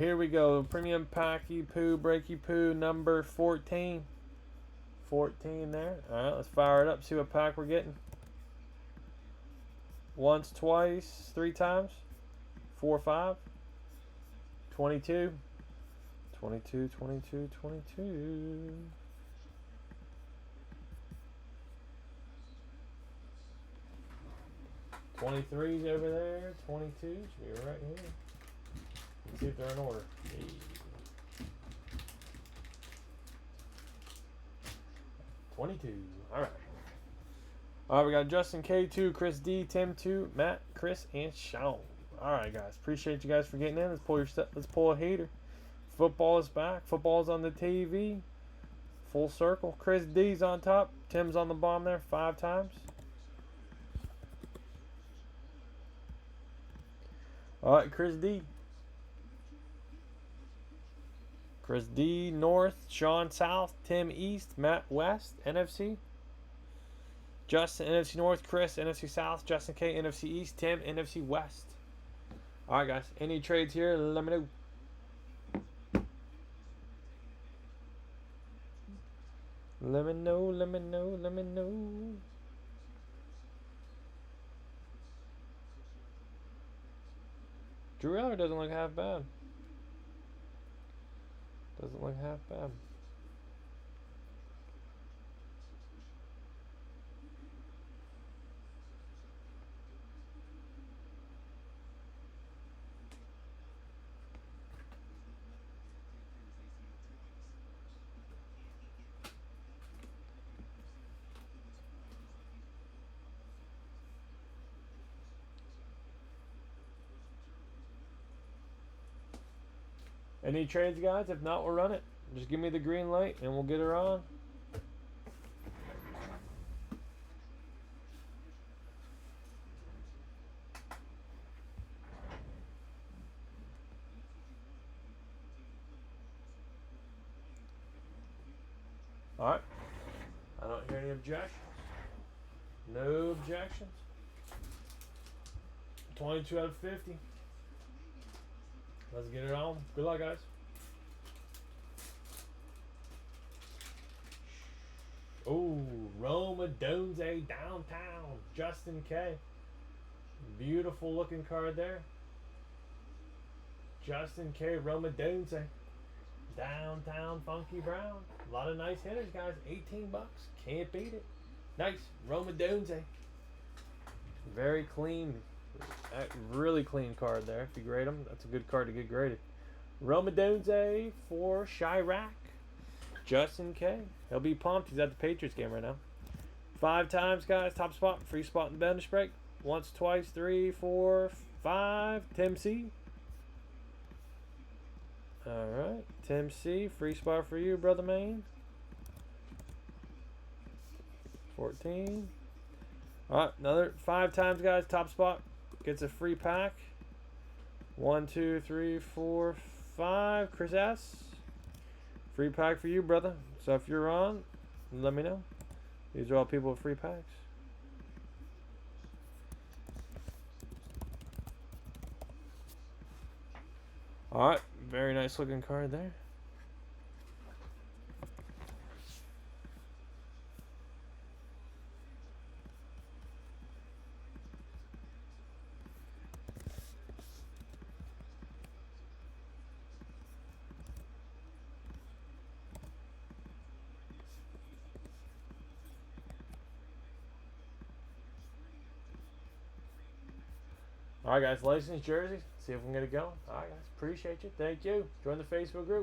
Here we go. Premium Packy Poo Breaky Poo number 14. 14 there. Alright, let's fire it up. See what pack we're getting. Once, twice, 3 times. 4, 5. 22. 22, 22, 22. 23's over there. 22 should be right here. Let's see if they're in order. Hey. All right, we got Justin K2, Chris D, Tim 2, Matt, Chris, and Sean. All right, guys, appreciate you guys for getting in. Let's pull let's pull a hater. Football is back. Football's on the TV. Full circle. Chris D's on top. Tim's on the bottom there 5 times. All right, Chris D. Chris D, North, Sean South, Tim East, Matt West, NFC. Justin, NFC North, Chris, NFC South, Justin K, NFC East, Tim, NFC West. Alright, guys. Any trades here, let me know. Let me know, let me know, let me know. Drew Eller doesn't look half bad. Doesn't look half bad. Any trades, guys? If not, we'll run it. Just give me the green light and we'll get her on. Alright. I don't hear any objections. No objections. 22 out of 50. Let's get it on. Good luck, guys. Oh, Roma Donze downtown. Justin K. Beautiful looking card there. Justin K. Roma Donze. Downtown Funky Brown. A lot of nice hitters, guys. 18 bucks. Can't beat it. Nice. Roma Donze. Very clean. Really clean card there. If you grade them, that's a good card to get graded. Roma Donze for Chirac. Justin K. He'll be pumped. He's at the Patriots game right now. 5 times, guys. Top spot. Free spot in the bonus break. Once, twice, 3, 4, 5. Tim C. Alright. Tim C. Free spot for you, brother man. 14. Alright. Another 5 times, guys. Top spot. Gets a free pack. 1, 2, 3, 4, 5. Chris S. Free pack for you, brother. So if you're on, let me know. These are all people with free packs. Alright. Very nice looking card there. Alright, guys, license jersey. See if we can get it going. Alright, guys, appreciate you. Thank you. Join the Facebook group.